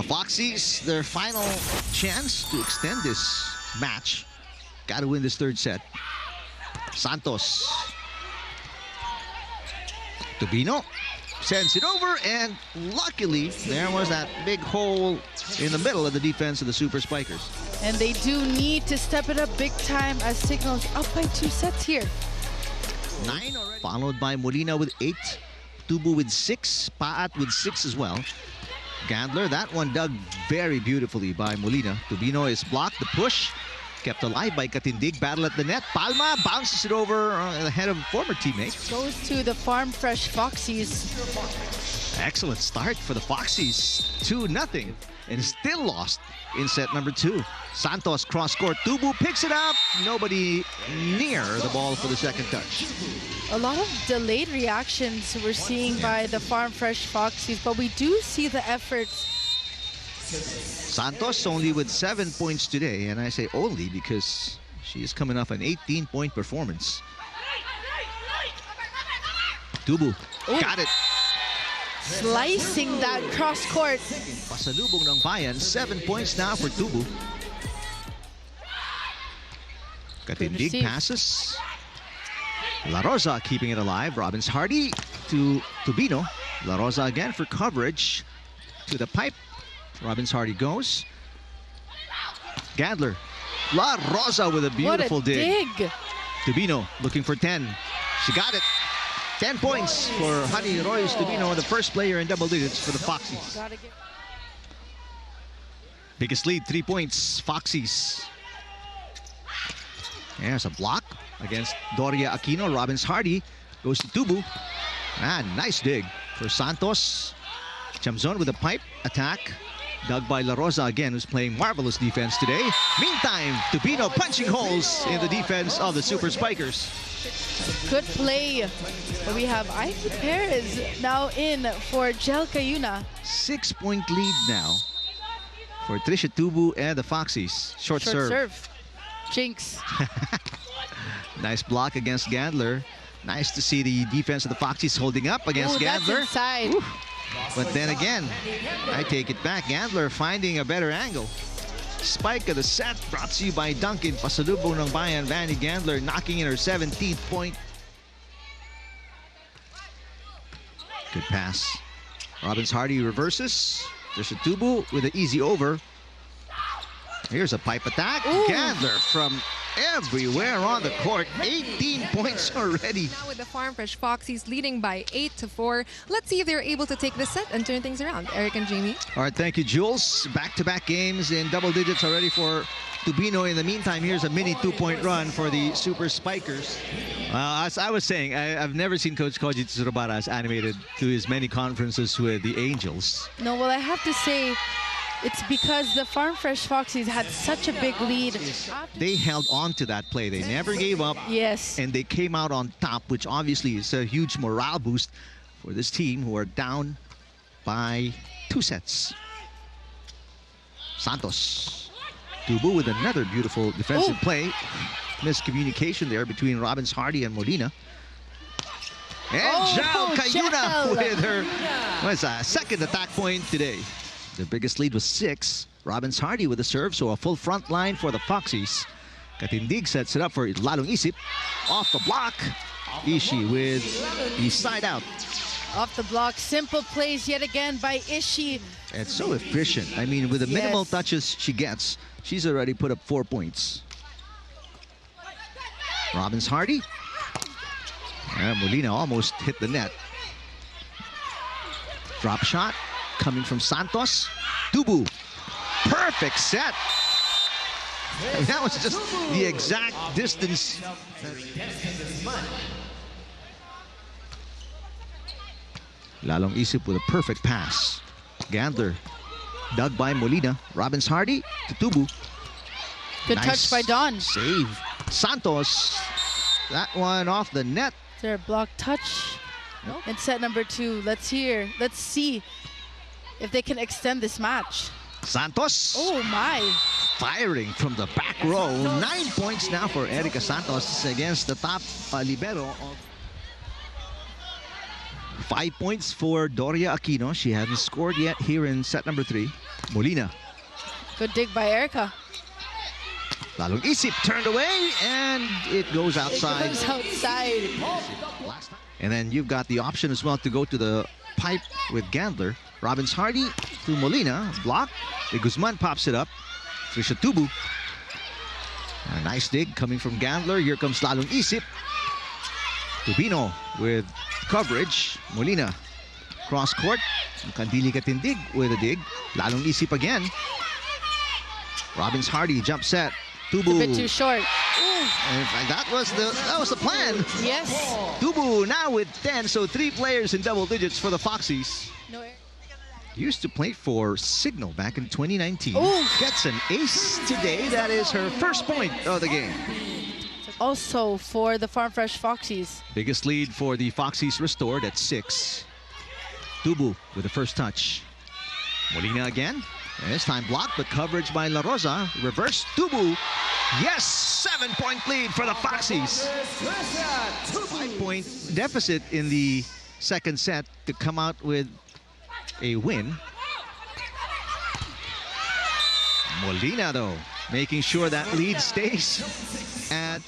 Foxies, their final chance to extend this match. Got to win this third set. Santos. Tubino sends it over, and luckily there was that big hole in the middle of the defense of the Super Spikers. And they do need to step it up big time as Cignal's up by 2 sets here. 9 already. Followed by Molina with 8. Tubu with 6. Paat with 6 as well. Gandler, that one dug very beautifully by Molina. Tubino is blocked. The push kept alive by Katindig. Battle at the net. Palma bounces it over the head of a former teammate. Goes to the Farm Fresh Foxies. Excellent start for the Foxies. 2-0 and still lost in set number 2. Santos cross court. Tubu picks it up. Nobody near the ball for the second touch. A lot of delayed reactions we're seeing by the Farm Fresh Foxies, but we do see the efforts. Santos only with 7 points today, and I say only because she is coming off an 18-point performance. Tubu got it. Slicing that cross court. Pasalubong ng Bayan, 7 points now for Tubu. Katindig passes. La Rosa keeping it alive. Robbins Hardy to Tubino. La Rosa again for coverage. To the pipe. Robbins Hardy goes. Gandler. La Rosa with a beautiful What a dig. Tubino looking for 10. She got it. 10 points for Honey Royce Tubino, the first player in double digits for the Foxies. Biggest lead, 3 points, Foxies. There's a block against Doria Aquino. Robbins Hardy goes to Tubu. Nice dig for Santos. Chamzon with a pipe attack. Dug by La Rosa again, who's playing marvelous defense today. Meantime, Tubino punching holes in the defense of the Super Spikers. Good play. But we have Ivy Perez now in for Jel Cayuna. 6-point lead now for Trisha Tubu and the Foxies. Short serve. Jinx. Nice block against Gandler. Nice to see the defense of the Foxies holding up against Gandler. That's inside. Ooh. But then again, I take it back. Gandler finding a better angle. Spike of the set brought to you by Duncan. Pasalubong ng Bayan. Vanny Gandler knocking in her 17th point. Good pass. Robbins Hardy reverses. There's a Tubu with an easy over. Here's a pipe attack. Ooh. Gandler from everywhere on the court. 18 points already. Now with the Farm Fresh Foxies leading by 8-4. Let's see if they're able to take this set and turn things around. Eric and Jamie. All right, thank you, Jules. Back-to-back games in double digits already for Tubino. In the meantime, here's a mini 2-point run for the Super Spikers. As I was saying, I've never seen Coach Koji Tsurubara as animated to his many conferences with the Angels. No, well, I have to say, it's because the Farm Fresh Foxies had such a big lead. They held on to that play. They never gave up. Yes. And they came out on top, which obviously is a huge morale boost for this team who are down by 2 sets. Santos. Tubu with another beautiful defensive play. Miscommunication there between Robbins Hardy and Molina. And Jel Cayuna with her second attack point today. Their biggest lead was 6. Robbins Hardy with the serve, so a full front line for the Foxies. Katindig sets it up for Lalong Isip. Off the block, Ishii with the side out. Off the block, simple plays yet again by Ishii. And so efficient. I mean, with the minimal touches she gets, she's already put up 4 points. Robbins Hardy. And Molina almost hit the net. Drop shot coming from Santos. Tubu. Perfect set. And that was just the exact distance. Lalong Isip with a perfect pass. Gandler dug by Molina. Robbins Hardy to Tubu. Good touch by Don. Save. Santos. That one off the net. Is there a block touch? Nope. In set number 2. Let's see if they can extend this match. Santos. Oh my. Firing from the back row. 9 points now for Erica Santos against the top libero of 5 points for Doria Aquino. She hasn't scored yet here in set number 3. Molina. Good dig by Erica. Lalong isip turned away, and it goes outside. It goes outside. And then you've got the option as well to go to the pipe with Gandler. Robbins Hardy to Molina. Block. De Guzman pops it up. Trisha Tubu. A nice dig coming from Gandler. Here comes Lalong isip. Tubino with coverage. Molina. Cross court. Kandili Katindig with a dig. Lalong isip again. Robbins Hardy jump set. Tubu. A bit too short. And that was the plan. Yes. Tubu now with 10, so 3 players in double digits for the Foxies. No, Used to play for Cignal back in 2019. Ooh. Gets an ace today. That is her first point of the game. also for the Farm Fresh Foxies. Biggest lead for the Foxies restored at 6. Tubu with the first touch. Molina again. And this time blocked, but coverage by La Rosa. Reverse Tubu. Yes, 7-point lead for the Foxies. 5-point deficit in the second set to come out with a win. Molina, though, making sure that lead stays at...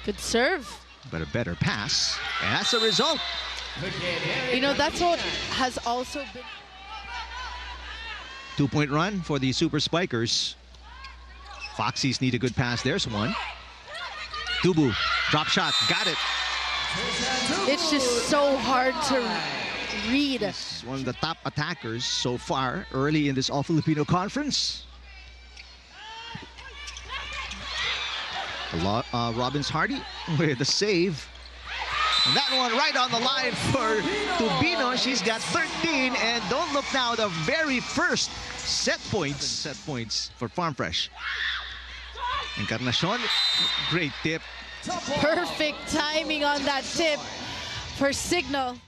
Good serve. But a better pass. And that's the result. You know, that's what has also been... 2-point run for the Super Spikers. Foxies need a good pass. There's one. Tubu, drop shot, got it. It's just so hard to read. He's one of the top attackers so far early in this All-Filipino Conference. Robbins Hardy with the save. And that one right on the line for Tubino. She's got 13, and don't look now, the very first set points for Farm Fresh. Encarnacion, great tip. Perfect timing on that tip for Cignal.